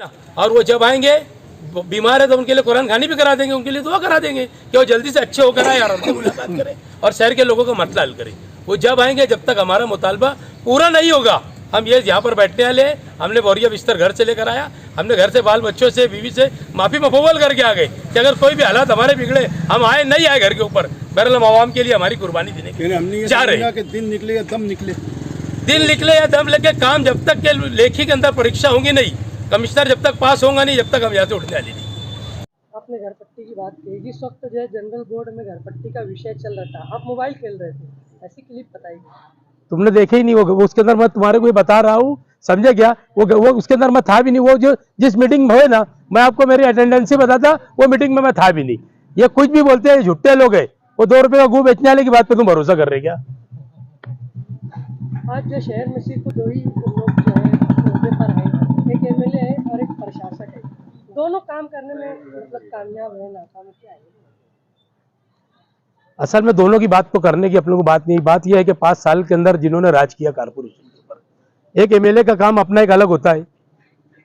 और वो जब आएंगे बीमार है तो उनके लिए कुरान खानी भी करा देंगे, उनके लिए दुआ करा देंगे कि वो जल्दी से अच्छे होकर आए और हमसे मुलाकात करें और शहर के लोगों का मसला हल करें। वो जब आएंगे, जब तक हमारा मुतालबा पूरा नहीं होगा हम ये यहाँ पर बैठने वाले हैं। हमने बोरिया बिस्तर घर से लेकर आया, हमने घर से बाल बच्चों से बीवी से माफ़ी मफवल करके आ गए कि अगर कोई भी हालात हमारे बिगड़े हम आए नहीं आए घर के ऊपर, बहरहाल हम आवाम के लिए हमारी कुर्बानी देने के चाह रहे। दिन निकले या दम निकले, दिन निकले या दम लेके काम जब तक के लेखी के अंदर परीक्षा होंगी नहीं, कमिश्नर जब तक पास होगा नहीं, जब तक हम यहाँ से उठने वाली नहीं। आपने घर पट्टी की बात की, जिस वक्त जो है जनरल बोर्ड में घर पट्टी का विषय चल रहा था, आप मोबाइल खेल रहे थे, ऐसी क्लिप बताइए। तुमने देखे ही नहीं, वो उसके अंदर मैं तुम्हारे को बता रहा हूँ, समझे क्या? वो उसके अंदर मैं था भी नहीं। वो जो जिस मीटिंग में हुए ना, मैं आपको मेरी अटेंडेंस ही बताता, वो मीटिंग में मैं था भी नहीं। ये कुछ भी बोलते हैं, झुट्टे लोग हैं। वो 2 रुपए का गू बेचने वाले की बात पे तुम भरोसा कर रहे क्या? आज जो शहर में सिर्फ 2 ही लोग जो है ओहदे पर हैं, एक एमएलए है और एक प्रशासक है। दोनों काम करने में मतलब कामयाब है, नाकाम क्या है? असल में दोनों की बात तो करने की अपने को बात नहीं। बात यह है कि 5 साल के अंदर जिन्होंने राज किया कारपोरेशन के ऊपर, एक एमएलए का काम अपना एक अलग होता है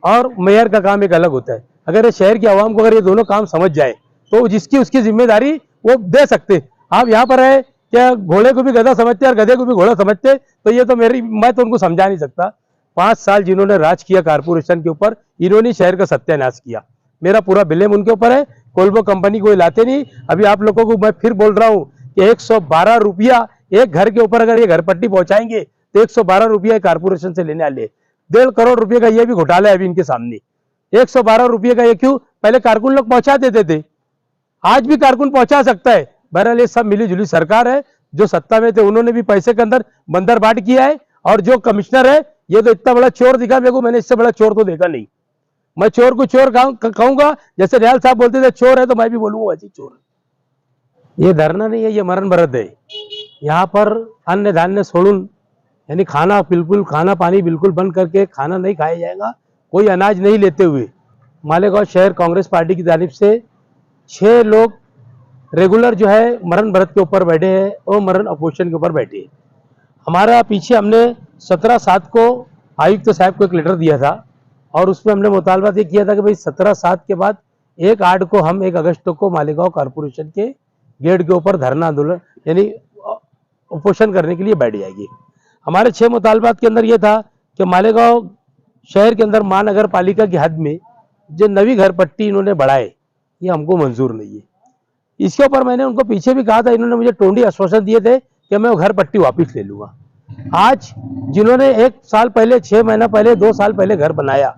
और मेयर का काम एक अलग होता है। अगर ये शहर की आवाम को अगर ये दोनों काम समझ जाए तो जिसकी उसकी जिम्मेदारी वो दे सकते। आप यहाँ पर है क्या घोड़े को भी गधा समझते और गधे को भी घोड़ा समझते, तो ये तो मैं तो उनको समझा नहीं सकता। 5 साल जिन्होंने राज किया कारपोरेशन के ऊपर, इन्होंने शहर का सत्यानाश किया। मेरा पूरा ब्लेम उनके ऊपर है। कोल्बो कंपनी को लाते नहीं। अभी आप लोगों को मैं फिर बोल रहा हूँ कि 112 रुपया एक घर के ऊपर अगर ये घर पट्टी पहुंचाएंगे तो 112 रुपया कारपोरेशन से लेने वाले। 1.5 करोड़ रुपये का ये भी घोटाला है अभी इनके सामने। 112 रुपये का ये क्यों? पहले कारकुन लोग पहुंचा देते थे, आज भी कारकुन पहुंचा सकता है। बहरहाल ये सब मिली जुली सरकार है। जो सत्ता में थे उन्होंने भी पैसे के अंदर बंदर बाट किया है, और जो कमिश्नर है ये तो इतना बड़ा चोर दिखा मेरे को, मैंने इससे बड़ा चोर तो देखा नहीं। मैं चोर को चोर कहूंगा, जैसे रियाल साहब बोलते थे चोर है, तो मैं भी बोलूंगा वैसे चोर। ये धरना नहीं है, ये मरण भरत है। यहाँ पर अन्न धान्य सोडून, यानी खाना बिल्कुल, खाना पानी बिल्कुल बंद करके खाना नहीं खाया जाएगा, कोई अनाज नहीं लेते हुए। मालेगांव शहर कांग्रेस पार्टी की जानिब से 6 लोग रेगुलर जो है मरण भरत के ऊपर बैठे हैं और मरण अपोजिशन के ऊपर बैठे हैं। हमारा पीछे हमने 17/7 को आयुक्त साहब को एक लेटर दिया था, और उसमें हमने मुतालबा ये किया था कि भाई 17/7 के बाद 1/8 को हम 1 अगस्त को मालेगांव कारपोरेशन के गेट के ऊपर धरना आंदोलन यानी अपोजिशन करने के लिए बैठ जाएगी। हमारे 6 मुतालबात के अंदर ये था कि मालेगांव शहर के अंदर महानगर पालिका की हद में जो नवी घर पट्टी इन्होंने बढ़ाए, ये हमको मंजूर नहीं है। इसके ऊपर मैंने उनको पीछे भी कहा था, इन्होंने मुझे टोंडी आश्वासन दिए थे कि मैं वो घर पट्टी वापस ले लूंगा। आज जिन्होंने 1 साल पहले, 6 महीना पहले, 2 साल पहले घर बनाया,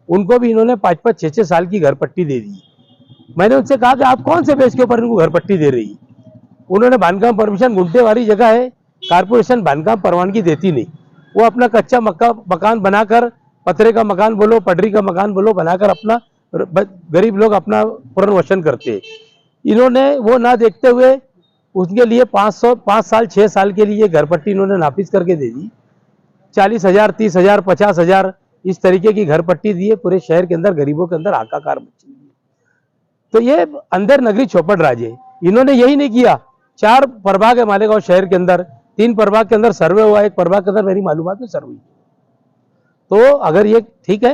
उनको भी इन्होंने 5-5, 6-6 साल की घर पट्टी दे दी। मैंने उनसे कहा कि आप कौन से बेस के ऊपर इनको घर पट्टी दे रही? उन्होंने बांधकाम परमिशन, गुंटे वाली जगह है, कारपोरेशन बांधकाम परवानगी देती नहीं। वो अपना कच्चा मकान बनाकर, पतरे का मकान बोलो, पटरी का मकान बोलो, बनाकर अपना गरीब लोग अपना पुनर्वसन करते हैं। इन्होंने वो ना देखते हुए उसके लिए 5 साल 6 साल के लिए घर पट्टी इन्होंने नाफिज करके दे दी। 40,000, 30,000, 50,000 इस तरीके की घर पट्टी दिए। पूरे शहर के अंदर गरीबों के अंदर हाहाकार मची। तो ये अंदर नगरी चौपट राज है। इन्होंने यही नहीं किया। 4 प्रभाग है मालेगांव शहर के अंदर, 3 प्रभाग के अंदर सर्वे हुआ, 1 प्रभाग के अंदर मेरी मालूमात में सर्वे। तो अगर ये ठीक है,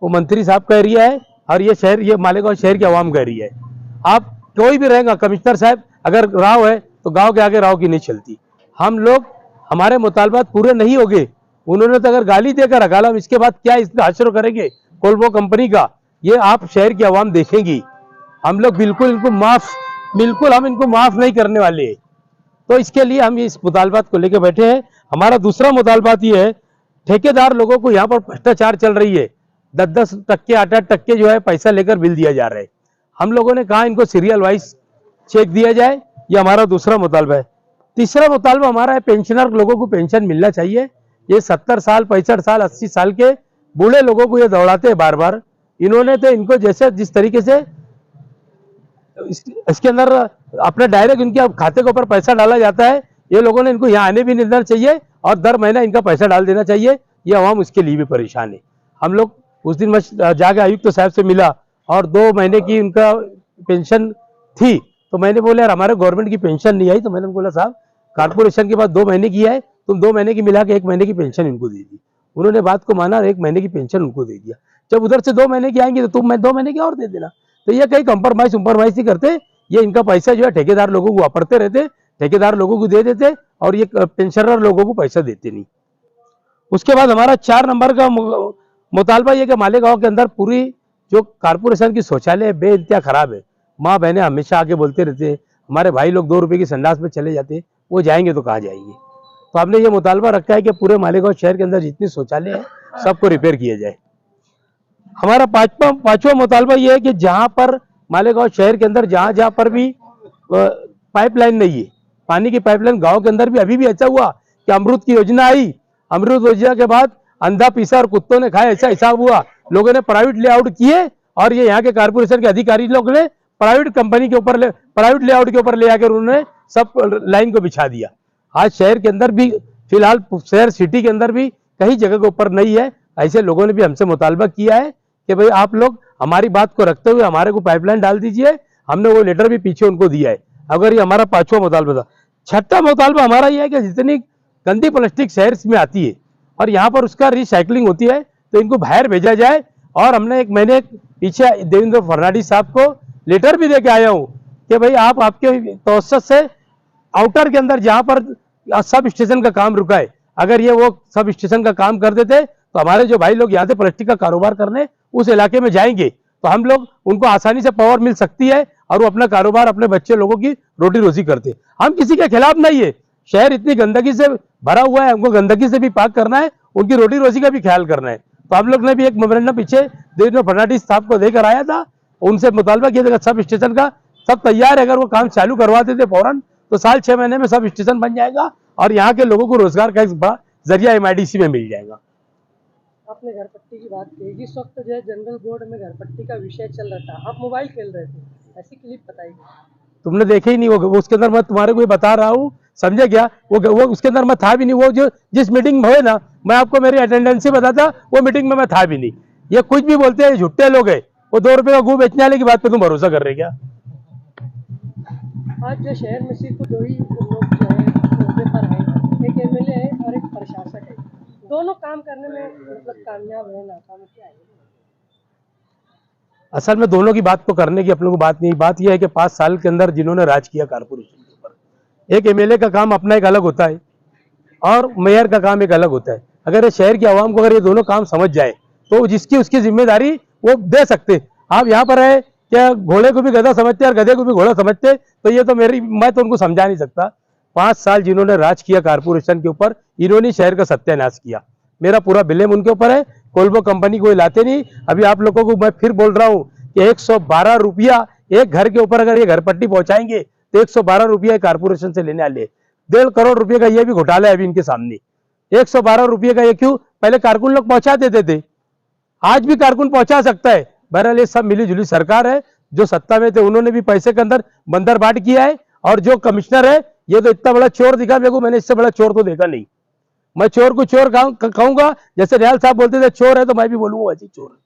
वो मंत्री साहब का एरिया है और ये शहर, ये मालेगांव शहर की आवाम का एरिया है। आप कोई भी रहेगा, कमिश्नर साहब अगर राव है तो गांव के आगे राव की नहीं चलती। हम लोग, हमारे मुतालबात पूरे नहीं हो गए। उन्होंने तो अगर गाली देकर रखा, हम इसके बाद क्या इसका हश्र करेंगे कोल्बो कंपनी का, ये आप शहर की आवाम देखेंगी। हम लोग बिल्कुल हम इनको माफ नहीं करने वाले। तो इसके लिए हम इस मुतालबात को लेकर बैठे हैं। हमारा दूसरा मुतालबात ये है, ठेकेदार लोगों को यहाँ पर भ्रष्टाचार चल रही है। 10-10%, 8-8% जो है पैसा लेकर बिल दिया जा रहा है। हम लोगों ने कहा इनको सीरियल वाइज चेक दिया जाए। ये हमारा दूसरा मुतालबा है। तीसरा मुतालबा हमारा है, पेंशनर लोगों को पेंशन मिलना चाहिए। ये 70 साल, 65 साल, 80 साल के बूढ़े लोगों को ये दौड़ाते हैं बार बार। इन्होंने तो इनको जैसे जिस तरीके से इसके अंदर अपने डायरेक्ट इनके खाते के ऊपर पैसा डाला जाता है, ये लोगों ने इनको यहाँ आने भी नहीं देना चाहिए और दर महीना इनका पैसा डाल देना चाहिए। ये आवाम उसके लिए भी परेशान है। हम लोग उस दिन मैं जाके आयुक्त साहब से मिला और 2 महीने की उनका पेंशन थी, तो मैंने बोला यार हमारे गवर्नमेंट की पेंशन नहीं आई। तो मैंने बोला साहब कारपोरेशन के बाद 2 महीने की है, तुम 2 महीने की मिला के 1 महीने की पेंशन इनको दे दी। उन्होंने बात को माना और 1 महीने की पेंशन उनको दे दिया। जब उधर से 2 महीने की आएंगी तो तुम मैं 2 महीने की और दे देना। तो ये कहीं कंप्रोमाइज नहीं करते, ये इनका पैसा जो है ठेकेदार लोगों को वापरते रहते, ठेकेदार लोगों को दे देते और ये पेंशनर लोगों को पैसा देते नहीं। उसके बाद हमारा 4 नंबर का मुतालबा ये कि मालेगांव के अंदर पूरी जो कारपोरेशन की शौचालय बेइंतहा खराब है। माँ बहनें हमेशा आके बोलते रहते हैं, हमारे भाई लोग 2 रुपए की संडास में चले जाते, वो जाएंगे तो कहाँ जाएंगे। तो हमने ये मुतालबा रखा है कि पूरे मालेगांव शहर के अंदर जितनी शौचालय है सबको रिपेयर किया जाए। हमारा पांचवा मुतालबा ये है कि जहां पर मालेगांव शहर के अंदर जहां पर भी पाइपलाइन नहीं है, पानी की पाइपलाइन गांव के अंदर भी अभी भी ऐसा हुआ कि अमृत की योजना आई, अमृत योजना के बाद अंधा पीसा और कुत्तों ने खाया, ऐसा हिसाब हुआ। लोगों ने प्राइवेट लेआउट किए और ये यहाँ के कारपोरेशन के अधिकारी लोग ने प्राइवेट कंपनी के ऊपर प्राइवेट लेआउट के ऊपर ले आकर उन्होंने सब लाइन को बिछा दिया। आज शहर के अंदर भी फिलहाल शहर सिटी के अंदर भी कई जगह के ऊपर नहीं है। ऐसे लोगों ने भी हमसे मुतालबा किया है कि भाई आप लोग हमारी बात को रखते हुए हमारे को पाइपलाइन डाल दीजिए। हमने वो लेटर भी पीछे उनको दिया है। अगर ये हमारा 5वां मुतालबा था। 6ठा मुतालबा हमारा ये है कि जितनी गंदी प्लास्टिक शहर में आती है और यहाँ पर उसका रिसाइकलिंग होती है तो इनको बाहर भेजा जाए। और मैंने पीछे देवेंद्र फडणवीस साहब को लेटर भी दे के आया हूँ कि भाई आप आपके तवज्जुह से आउटर के अंदर जहाँ पर सब स्टेशन का काम रुका है, अगर ये वो सब स्टेशन का काम कर देते तो हमारे जो भाई लोग यहाँ से प्लास्टिक का कारोबार करने उस इलाके में जाएंगे तो हम लोग उनको आसानी से पावर मिल सकती है और वो अपना कारोबार अपने बच्चे लोगों की रोटी रोजी करते। हम किसी के खिलाफ नहीं है। शहर इतनी गंदगी से भरा हुआ है, हमको गंदगी से भी पाक करना है, उनकी रोटी रोजी का भी ख्याल करना है। तो हम लोग ने भी एक मेमोरेंडम पीछे देवेंद्र फडणवीस साहब को देकर आया था, उनसे मुतालबा किया था सब स्टेशन का सब तैयार है, अगर वो काम चालू करवा देते फौरन तो साल 6 महीने में सब स्टेशन बन जाएगा और यहाँ के लोगों को रोजगार का एक बड़ा जरिया MIDC में मिल जाएगा। आपने घर पट्टी की बात की, जिस वक्त जो है जनरल बोर्ड में घर पट्टी का विषय चल रहा था, आप मोबाइल खेल रहे थे, ऐसी क्लिप बताइए। तुमने देखे ही नहीं, वो उसके अंदर मैं तुम्हारे को बता रहा हूँ, समझे क्या? वो उसके अंदर मैं था भी नहीं। वो जो जिस मीटिंग में हुए ना, मैं आपको मेरी अटेंडेंस ही बताता, वो मीटिंग में मैं था भी नहीं। ये कुछ भी बोलते हैं, झुट्टे लोग है। वो 2 रुपए का गू बेचने वाले की बात पे तुम भरोसा कर रहे क्या? आज जो शहर में सिर्फ 2 ही लोग जो है ओहदे पर है, एक MLA है और एक प्रशासक है। दोनों काम करने में मतलब कामयाब है, नाकाम क्या है? असल में दोनों की बात को करने की अपने को बात नहीं। बात यह है कि 5 साल के अंदर जिन्होंने राज किया कारपोरेशन के ऊपर, एक MLA का काम अपना एक अलग होता है और मेयर का काम एक अलग होता है। अगर ये शहर की आवाम को अगर ये दोनों काम समझ जाए तो जिसकी उसकी जिम्मेदारी वो दे सकते। आप यहाँ पर है क्या घोड़े को भी गधा समझते और गधे को भी घोड़ा समझते, तो ये तो मैं तो उनको समझा नहीं सकता। 5 साल जिन्होंने राज किया कारपोरेशन के ऊपर, इन्होंने शहर का सत्यानाश किया। मेरा पूरा ब्लेम उनके ऊपर है। कोल्बो कंपनी को लाते नहीं। अभी आप लोगों को मैं फिर बोल रहा हूँ कि 112 रुपया एक घर के ऊपर अगर ये घर पट्टी पहुंचाएंगे तो 112 रुपया कारपोरेशन से लेने वाले। 1.5 करोड़ रुपए का ये भी घोटाला है अभी इनके सामने। 112 रुपये का ये क्यों? पहले कारकुन लोग पहुंचा देते थे, आज भी कारकुन पहुंचा सकता है। बहरहाल ये सब मिली जुली सरकार है। जो सत्ता में थे उन्होंने भी पैसे के अंदर बंदर बाट किया है और जो कमिश्नर है ये तो इतना बड़ा चोर दिखा मेरे को, मैंने इससे बड़ा चोर तो देखा नहीं। मैं चोर को चोर कहूंगा, जैसे रियाल साहब बोलते थे चोर है तो मैं भी बोलूंगा वैसे चोर है।